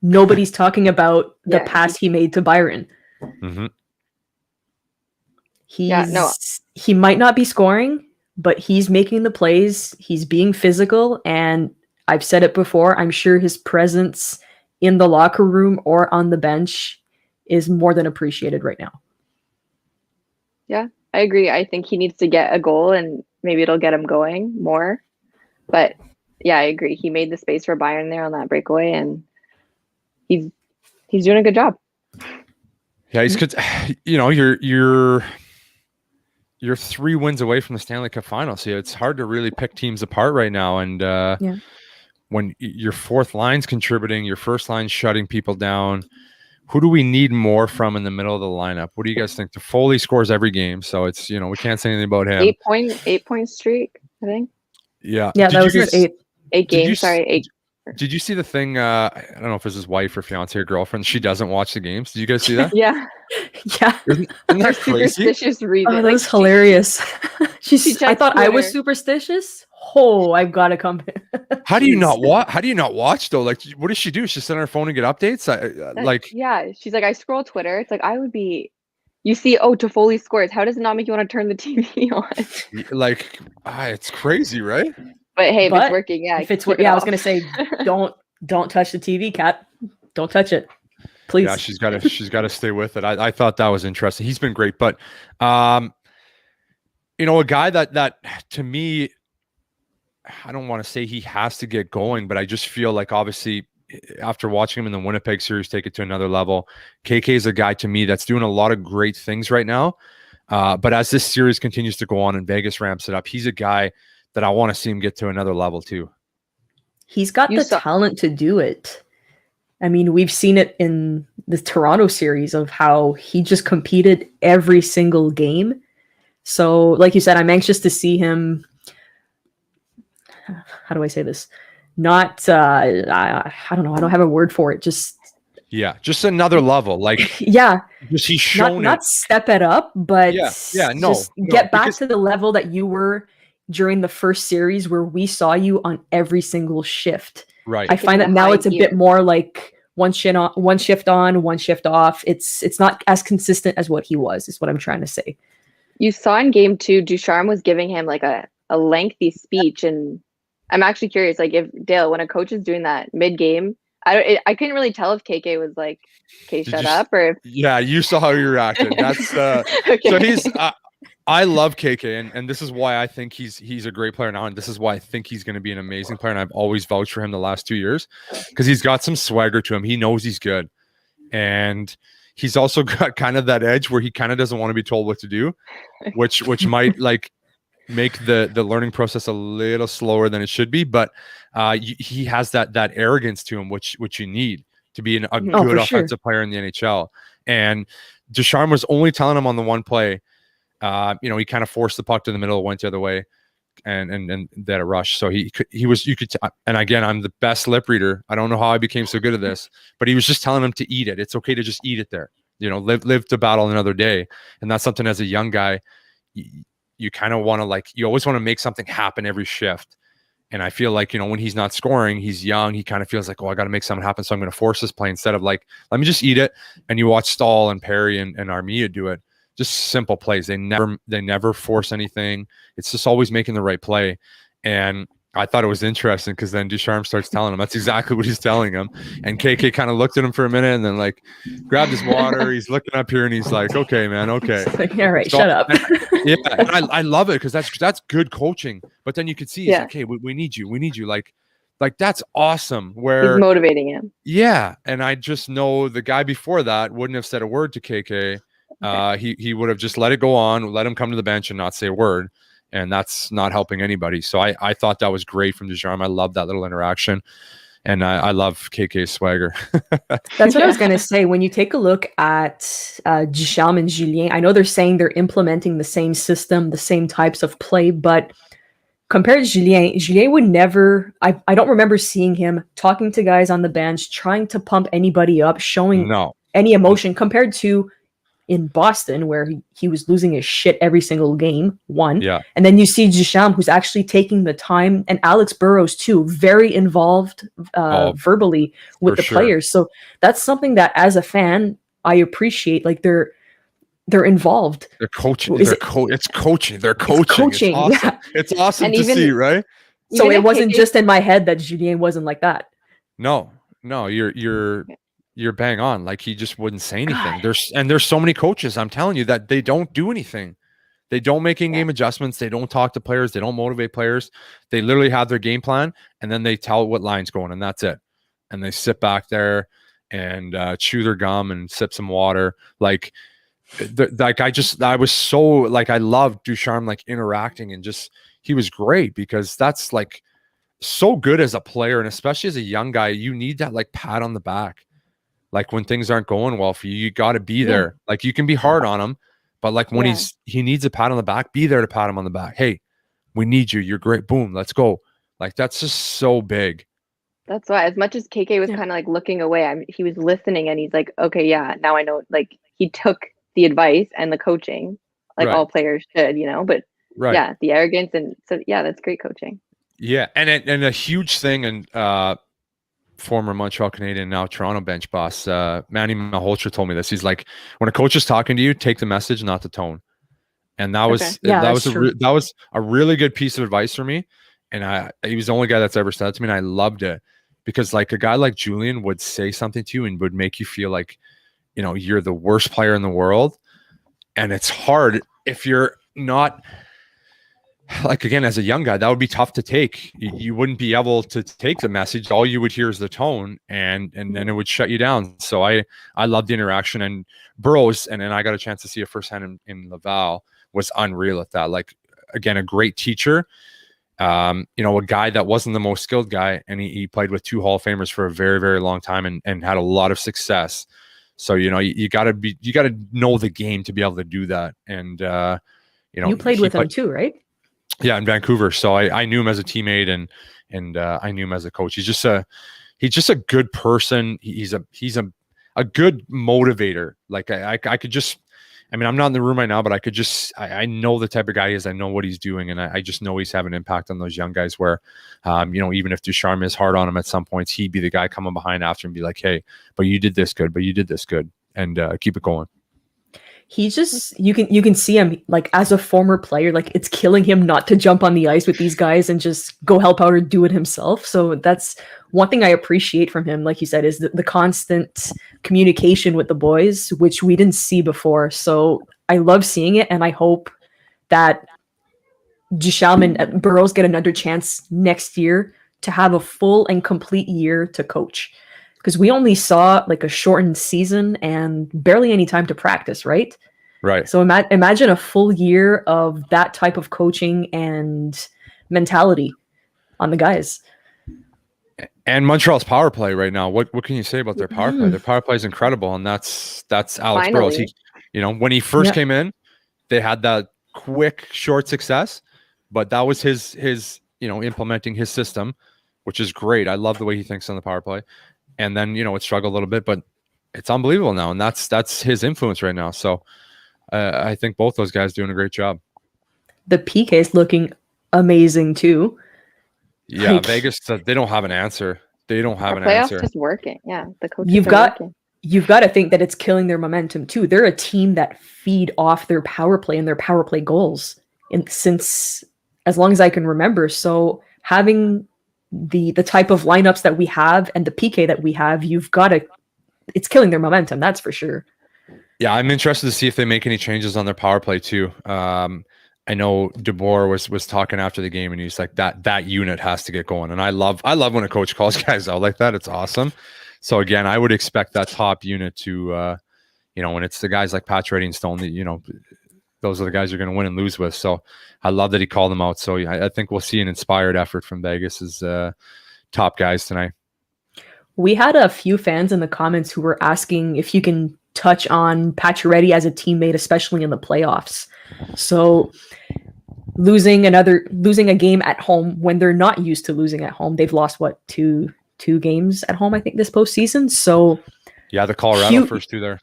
Nobody's talking about the pass he made to Byron. Mm-hmm. He might not be scoring, but he's making the plays. He's being physical, and I've said it before, I'm sure his presence in the locker room or on the bench is more than appreciated right now. Yeah, I agree. I think he needs to get a goal, and maybe it'll get him going more. But yeah, I agree. He made the space for Byron there on that breakaway, and he's doing a good job. Yeah, he's good. You're 3 wins away from the Stanley Cup final, so it's hard to really pick teams apart right now. And when your 4th line's contributing, your 1st line's shutting people down, who do we need more from in the middle of the lineup? What do you guys think? Toffoli scores every game, so it's we can't say anything about him. 8-point streak, I think. Yeah, that was his 8 games. 8. Did you see the thing? I don't know if it was his wife or fiance or girlfriend. She doesn't watch the games. Did you guys see that? Yeah. Isn't that crazy? Superstitious reason. Oh, that was hilarious. I thought I was superstitious. Oh, I've got to come. How do you not watch? How do you not watch though? Like, what does she do? She sit on her phone and get updates. She's like, I scroll Twitter. It's like I would be. You see, Toffoli scores. How does it not make you want to turn the TV on? It's crazy, right? But hey, if it's working, If it's I was gonna say, don't touch the TV, Kat. Don't touch it, please. Yeah, she's got to stay with it. I thought that was interesting. He's been great, but a guy that to me, I don't want to say he has to get going, but I just feel like obviously after watching him in the Winnipeg series take it to another level, KK is a guy to me that's doing a lot of great things right now. But as this series continues to go on and Vegas ramps it up, he's a guy that I want to see him get to another level too. He's got the talent to do it. I mean, we've seen it in the Toronto series of how he just competed every single game. So, like you said, I'm anxious to see him. How do I say this? Not, I don't know. I don't have a word for it. Just another level. Like, just he's shown not step it up, but get back to the level that you were during the first series where we saw you on every single shift. Right. I find that now it's a bit more like one shift on, one shift off. It's not as consistent as what he was, is what I'm trying to say. You saw in game 2, Ducharme was giving him like a lengthy speech, and I'm actually curious, like if Dale, when a coach is doing that mid-game, I couldn't really tell if KK was like, "Okay, shut up," or if... Yeah, you saw how he reacted. That's okay. So he's. I love KK, and this is why I think he's a great player now, and this is why I think he's going to be an amazing player. And I've always vouched for him the last 2 years because he's got some swagger to him. He knows he's good, and he's also got kind of that edge where he kind of doesn't want to be told what to do, which might like make the learning process a little slower than it should be. But he has that arrogance to him, which you need to be a good offensive player in the NHL. And Ducharme was only telling him on the one play. He kind of forced the puck to the middle, went the other way, and that a rush. So you could and again, I'm the best lip reader. I don't know how I became so good at this, but he was just telling him to eat it. It's okay to just eat it there. Live to battle another day. And that's something as a young guy, you kind of want to you always want to make something happen every shift. And I feel like, when he's not scoring, he's young. He kind of feels like, I got to make something happen. So I'm going to force this play instead of let me just eat it. And you watch Stahl and Perry and Armia do it. Just simple plays. They never force anything. It's just always making the right play. And I thought it was interesting because then Ducharme starts telling him that's exactly what he's telling him. And KK kind of looked at him for a minute and then grabbed his water. He's looking up here and he's like, "Okay, man, okay." All right, shut up. And I love it because that's good coaching. But then you could see he's like, "Hey, we need you. We need you." Like that's awesome. Where he's motivating him. Yeah, and I just know the guy before that wouldn't have said a word to KK. He would have just let it go on, let him come to the bench and not say a word. And that's not helping anybody. So I thought that was great from Ducharme. I love that little interaction. And I love KK's swagger. That's what I was going to say. When you take a look at Ducharme and Julien, I know they're saying they're implementing the same system, the same types of play, but compared to Julien would never, I don't remember seeing him talking to guys on the bench, trying to pump anybody up, showing any emotion compared to in Boston, where he was losing his shit every single game, and then you see Ducharme, who's actually taking the time, and Alex Burrows too, very involved verbally with the players. So that's something that as a fan, I appreciate. They're involved. They're coaching. It's coaching. They're coaching. It's awesome. Yeah. It's awesome to see, right? So it wasn't just in my head that Julien wasn't like that. No, you're bang on. He just wouldn't say anything. There's so many coaches, I'm telling you, that they don't do anything. They don't make in-game adjustments. They don't talk to players. They don't motivate players. They literally have their game plan and then they tell what line's going and that's it. And they sit back there and chew their gum and sip some water. I was so I loved Ducharme interacting and just he was great because that's so good as a player and especially as a young guy. You need that pat on the back. When things aren't going well for you, you got to be there. You can be hard on him, but when he needs a pat on the back, be there to pat him on the back. Hey, we need you. You're great. Boom, let's go. That's just so big. That's why, as much as KK was kind of looking away, he was listening, and he's like, okay, yeah, now I know. He took the advice and the coaching, all players should, But the arrogance, and so that's great coaching. Yeah, and a huge thing, and former Montreal Canadian, now Toronto bench boss, Manny Malhotra told me this. He's like, when a coach is talking to you, take the message, not the tone. And that was that was a really good piece of advice for me. And he was the only guy that's ever said it to me, and I loved it because a guy like Julien would say something to you and would make you feel like, you're the worst player in the world. And it's hard if you're not like, again, as a young guy, that would be tough to take. You wouldn't be able to take the message. All you would hear is the tone, and then it would shut you down. So I love the interaction, and Burrows, and then I got a chance to see it firsthand in Laval, was unreal at that. Like, again, a great teacher, a guy that wasn't the most skilled guy, and he played with 2 Hall of Famers for a very, very long time and had a lot of success. So, you gotta know the game to be able to do that. And, you played with him too, right? Yeah, in Vancouver. So I knew him as a teammate, and I knew him as a coach. He's just a good person. He's a good motivator. Like I could just, I mean, I'm not in the room right now, but I know the type of guy he is. I know what he's doing, and I just know he's having an impact on those young guys where, even if Ducharme is hard on him at some points, he'd be the guy coming behind after and be like, hey, but you did this good, and keep it going. He just, you can see him, like, as a former player, like, it's killing him not to jump on the ice with these guys and just go help out or do it himself. So that's one thing I appreciate from him, like you said, is the constant communication with the boys, which we didn't see before. So I love seeing it, and I hope that Ducharme and Burrows get another chance next year to have a full and complete year to coach. Because we only saw like a shortened season and barely any time to practice, right? Right. So imagine a full year of that type of coaching and mentality on the guys. And Montreal's power play right now. What can you say about their power play? Their power play is incredible, and that's Alex Burrows. When he first came in, they had that quick, short success, but that was his implementing his system, which is great. I love the way he thinks on the power play. And then, it struggled a little bit, but it's unbelievable now. And that's his influence right now. So I think both those guys doing a great job. The PK is looking amazing too. Yeah, like, Vegas, they don't have an answer. They don't have an answer. Playoffs just working. Yeah, the coaches you've got to think that it's killing their momentum too. They're a team that feed off their power play and their power play goals since as long as I can remember. So having the type of lineups that we have and the PK that we have, it's killing their momentum. That's for sure. Yeah. I'm interested to see if they make any changes on their power play too. I know DeBoer was talking after the game, and he's like, that unit has to get going. And I love when a coach calls guys out like that. It's awesome. So again, I would expect that top unit to, when it's the guys like Pacioretty and Stone that, those are the guys you're going to win and lose with. So I love that he called them out. So I think we'll see an inspired effort from Vegas's top guys tonight. We had a few fans in the comments who were asking if you can touch on Pacioretty as a teammate, especially in the playoffs. So losing a game at home when they're not used to losing at home. They've lost two games at home, I think, this postseason. So yeah, the Colorado first 2 there.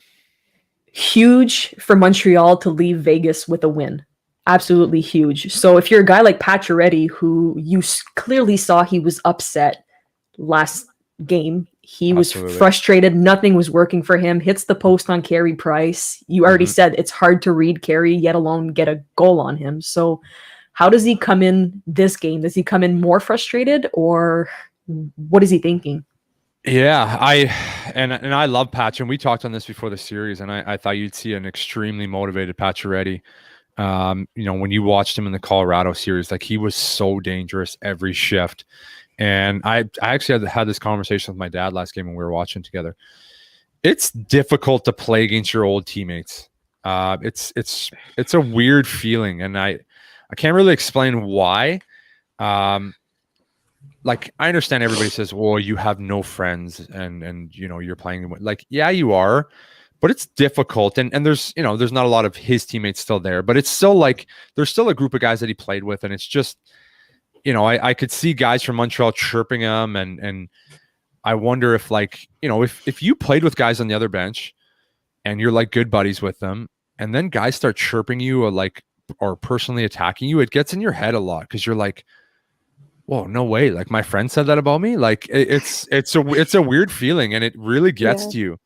Huge for Montreal to leave Vegas with a win. Absolutely huge. So if you're a guy like Pacioretty, who you clearly saw he was upset last game, he was frustrated. Nothing was working for him. Hits the post on Carey Price. You already said it's hard to read Carey, yet alone get a goal on him. So how does he come in this game? Does he come in more frustrated, or what is he thinking? Yeah, I love Patch, and we talked on this before the series, and I thought you'd see an extremely motivated Pacioretty. When you watched him in the Colorado series, like, he was so dangerous every shift. And I actually had this conversation with my dad last game when we were watching together. It's difficult to play against your old teammates. It's a weird feeling, and I can't really explain why. Like, I understand everybody says, well, you have no friends and you're playing, like, yeah, you are, but it's difficult. And there's not a lot of his teammates still there, but it's still like, there's still a group of guys that he played with. And it's just, I could see guys from Montreal chirping him. And I wonder if, like, if you played with guys on the other bench and you're like good buddies with them, and then guys start chirping you or personally attacking you, it gets in your head a lot. 'Cause you're like, whoa, no way. Like, my friend said that about me. Like, it's a weird feeling, and it really gets to you.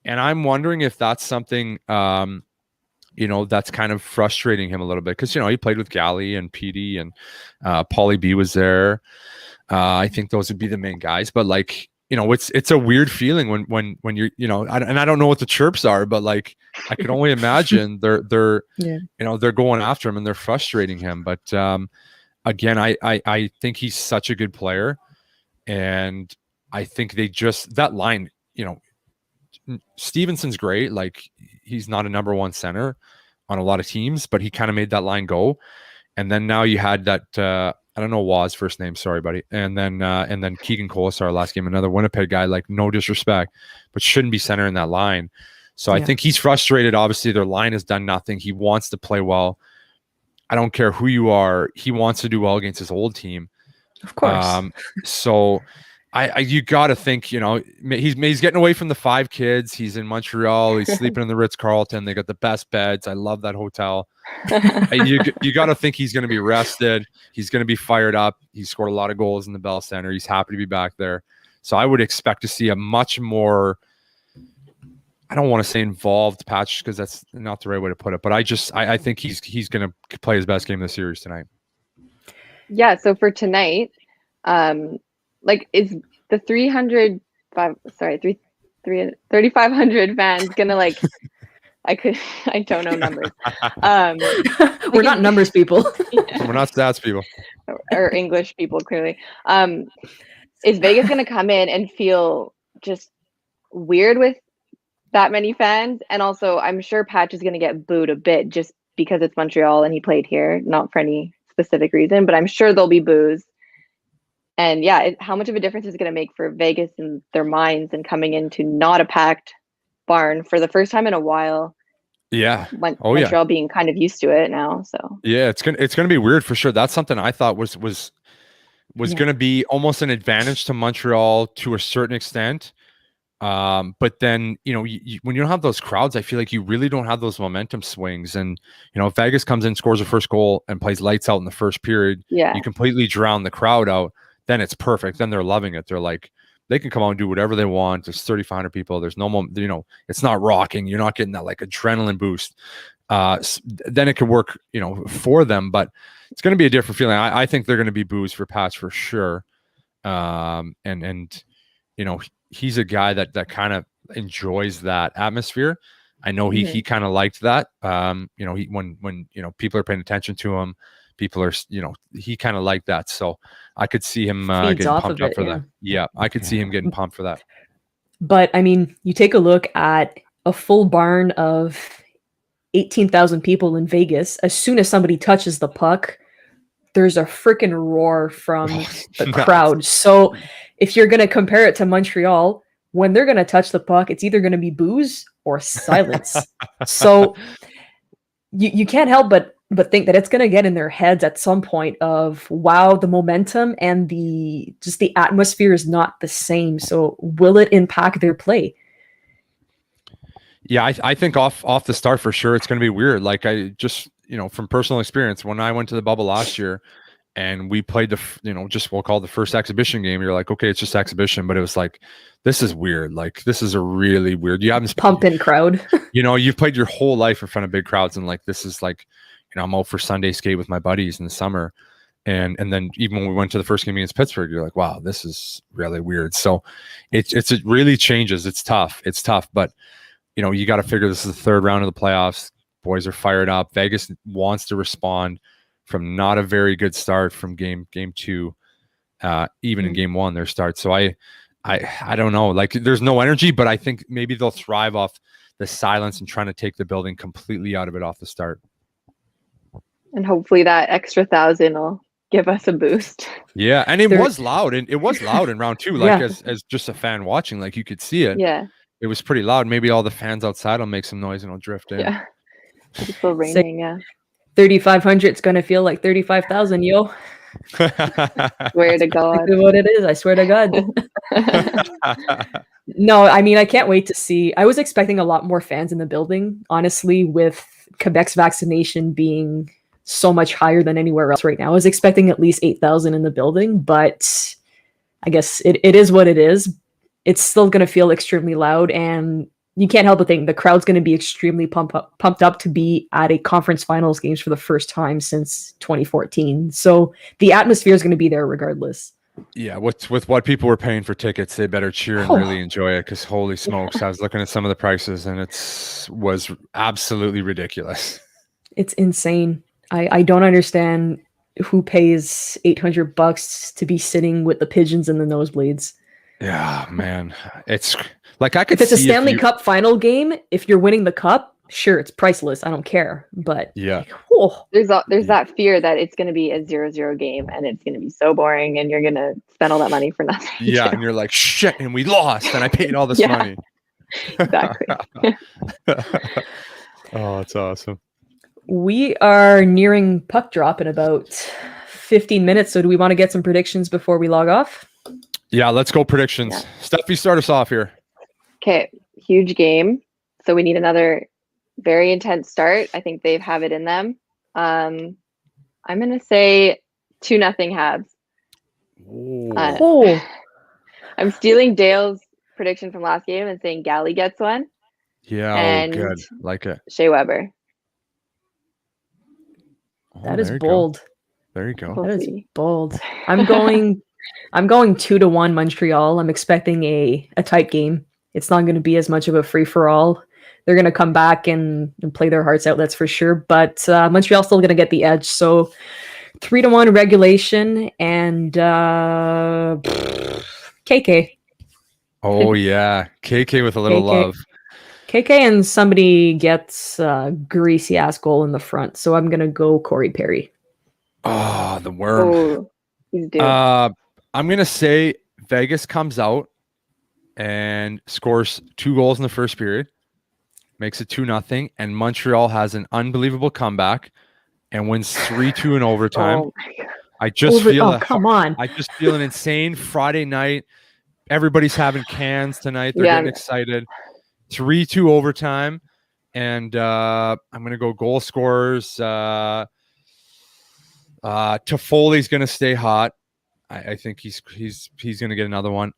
And I'm wondering if that's something, that's kind of frustrating him a little bit. 'Cause, he played with Galley and Petey, and Paulie B was there. I think those would be the main guys, but, like, it's a weird feeling when you're, and I don't know what the chirps are, but like I can only imagine they're Yeah. they're going after him and they're frustrating him. But again, I think he's such a good player, and I think that line, Stevenson's great. Like he's not a number one center on a lot of teams, but he kind of made that line go. And then now you had that I don't know Waz first name, sorry buddy. And then Keegan Colasar last game, another Winnipeg guy, like no disrespect, but shouldn't be center in that line. So I think he's frustrated. Obviously their line has done nothing. He wants to play well. I don't care who you are. He wants to do well against his old team. Of course. So you got to think, he's getting away from the 5 kids. He's in Montreal. He's sleeping in the Ritz-Carlton. They got the best beds. I love that hotel. You got to think he's going to be rested. He's going to be fired up. He scored a lot of goals in the Bell Center. He's happy to be back there. So I would expect to see a much more, I don't want to say involved Patch because that's not the right way to put it, but I think he's going to play his best game of the series tonight. Yeah. So for tonight, is the 3,500 fans gonna like? I don't know numbers. We're not numbers people. We're not stats people. Or English people, clearly. Is Vegas gonna come in and feel just weird with that many fans? And also, I'm sure Patch is gonna get booed a bit just because it's Montreal and he played here, not for any specific reason, but I'm sure there'll be boos. And yeah, how much of a difference is it going to make for Vegas and their minds and coming into not a packed barn for the first time in a while? Yeah. Montreal being kind of used to it now. So yeah, it's gonna be weird for sure. That's something I thought was going to be almost an advantage to Montreal to a certain extent. But then, when you don't have those crowds, I feel like you really don't have those momentum swings. And, if Vegas comes in, scores the first goal and plays lights out in the first period, you completely drown the crowd out. Then it's perfect. Then they're loving it. They're like, they can come out and do whatever they want. There's 3,500 people. There's no moment, it's not rocking. You're not getting that like adrenaline boost. Then it could work, for them, but it's going to be a different feeling. I think they're going to be boos for Patch for sure. He's a guy that kind of enjoys that atmosphere. I know he kind of liked that. When people are paying attention to him, people are, he kind of liked that. So I could see him getting pumped up for that. Yeah, I could see him getting pumped for that. But I mean, you take a look at a full barn of 18,000 people in Vegas. As soon as somebody touches the puck, there's a freaking roar from the crowd. So if you're going to compare it to Montreal, when they're going to touch the puck, it's either going to be boos or silence. So you can't help but think that it's going to get in their heads at some point of, wow, the momentum and the atmosphere is not the same. So will it impact their play? Yeah, I think off the start for sure, it's going to be weird. Like I just, from personal experience, when I went to the bubble last year and we played we'll call it the first exhibition game. You're like, okay, it's just exhibition, but it was like, this is weird. Like this is a really weird. You haven't pumping crowd. You've played your whole life in front of big crowds, and like this is like, I'm out for Sunday skate with my buddies in the summer, and then even when we went to the first game against Pittsburgh, you're like, wow, this is really weird. So it really changes. It's tough, but you got to figure this is the third round of the playoffs. Boys are fired up. Vegas wants to respond from not a very good start from game 2, even in game 1, their start. So I don't know. Like there's no energy, but I think maybe they'll thrive off the silence and trying to take the building completely out of it off the start. And hopefully that extra 1,000 will give us a boost. Yeah, and it was loud, and it was loud in round 2. Like as just a fan watching, like you could see it. Yeah, it was pretty loud. Maybe all the fans outside will make some noise and it'll drift in. Yeah, it's still raining. Yeah, 3,500 is gonna feel like 35,000, yo. Swear to God, exactly what it is. I swear to God. No, I mean, I can't wait to see. I was expecting a lot more fans in the building, honestly, with Quebec's vaccination being so much higher than anywhere else right now. I was expecting at least 8,000 in the building, but I guess it is what it is. It's still going to feel extremely loud, and you can't help but think the crowd's going to be extremely pumped up to be at a conference finals games for the first time since 2014. So the atmosphere is going to be there regardless. Yeah, with what people were paying for tickets, they better cheer and really enjoy it, because holy smokes, I was looking at some of the prices and was absolutely ridiculous. It's insane. I don't understand who pays $800 to be sitting with the pigeons and the nosebleeds. Yeah, man. It's like I could If it's a see Stanley Cup final game, if you're winning the cup, sure, it's priceless. I don't care. But yeah, there's that fear that it's going to be a 0-0 game and it's going to be so boring and you're going to spend all that money for nothing. yeah, and you're like, shit, and we lost, and I paid all this Yeah. money. Exactly. Oh, that's awesome. We are nearing puck drop in about 15 minutes. So do we want to get some predictions before we log off? Yeah, let's go predictions. Yeah. Steffi, start us off here. Okay, huge game. So we need another very intense start. I think they have it in them. I'm going to say 2-0 Habs. I'm stealing Dale's prediction from last game and saying Galley gets one. Yeah, and good. Like it. Shea Weber. That is bold. There you go. That is bold. I'm going 2-1 Montreal. I'm expecting a tight game. It's not going to be as much of a free-for-all. They're going to come back and play their hearts out, that's for sure. But Montreal's still going to get the edge. So 3-1 regulation and KK. Oh, yeah. KK with a little love. KK and somebody gets a greasy-ass goal in the front. So I'm going to go Corey Perry. Oh, the worm. Oh, he's due. I'm going to say Vegas comes out and scores 2 goals in the first period, makes it 2-0, and Montreal has an unbelievable comeback and wins 3-2 in overtime. Oh, I just feel come on. I just feel an insane Friday night. Everybody's having cans tonight. They're getting excited. 3-2 overtime, and I'm going to go goal scorers. Toffoli's going to stay hot. I think he's going to get another one.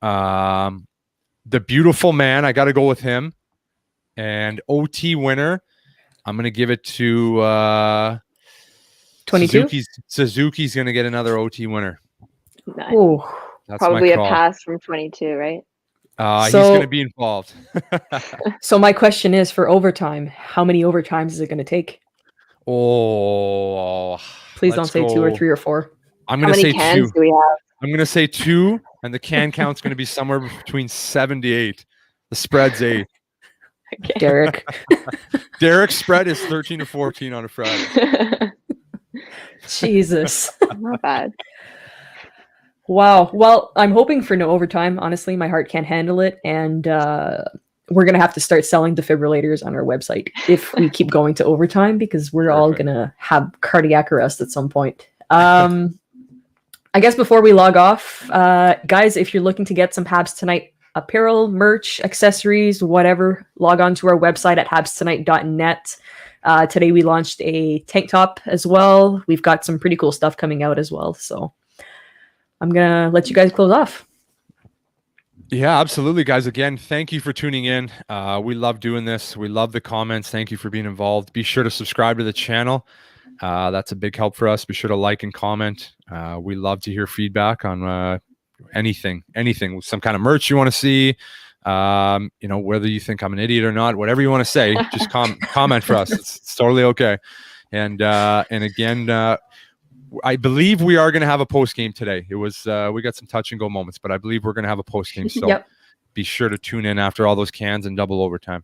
The beautiful man, I got to go with him. And OT winner, I'm going to give it to 22. Suzuki's going to get another OT winner. Nice. Oh, that's probably my a call. pass from 22, right? He's going to be involved. So my question is, for overtime, how many overtimes is it going to take? Oh, please don't say 2 or 3 or 4. I'm going to say 2. How many cans do we have? I'm going to say 2, and the can count's going to be somewhere between 7 to 8. The spread's 8. Okay. Derek. Derek's spread is 13 to 14 on a Friday. Jesus. Not bad. Wow. Well, I'm hoping for no overtime. Honestly, my heart can't handle it. And we're going to have to start selling defibrillators on our website if we keep going to overtime, because we're all going to have cardiac arrest at some point. I guess before we log off, guys, if you're looking to get some Habs Tonight apparel, merch, accessories, whatever, log on to our website at habstonight.net. Today we launched a tank top as well. We've got some pretty cool stuff coming out as well. So I'm going to let you guys close off. Yeah, absolutely, guys. Again, thank you for tuning in. We love doing this. We love the comments. Thank you for being involved. Be sure to subscribe to the channel. That's a big help for us. Be sure to like and comment. We love to hear feedback on anything, some kind of merch you want to see. Whether you think I'm an idiot or not, whatever you want to say, just comment for us. It's totally okay. And again, I believe we are going to have a post game today. It was we got some touch and go moments, but I believe we're going to have a post game. So Be sure to tune in after all those cans and double overtime.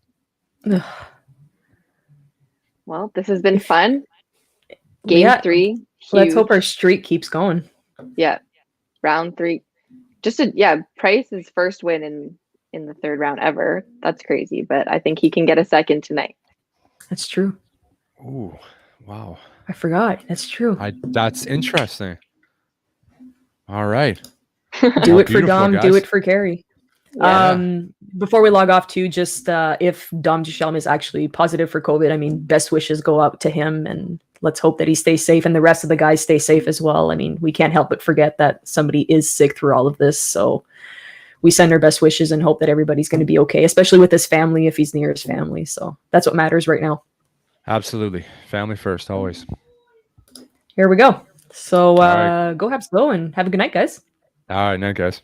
Well, this has been fun. Game 3. Huge. Let's hope our streak keeps going. Yeah. Round 3. Price's first win in the third round ever. That's crazy, but I think he can get a second tonight. That's true. Ooh, wow. I forgot. That's true. That's interesting. All right. Do it for Dom. Guys. Do it for Carrie. Yeah. Before we log off too, just if Dom Ducharme is actually positive for COVID, I mean, best wishes go out to him, and let's hope that he stays safe and the rest of the guys stay safe as well. I mean, we can't help but forget that somebody is sick through all of this. So we send our best wishes and hope that everybody's going to be okay, especially with his family if he's near his family. So that's what matters right now. Absolutely. Family first, always. Here we go. So right. Go Habs go and have a good night, guys. All right, night, guys.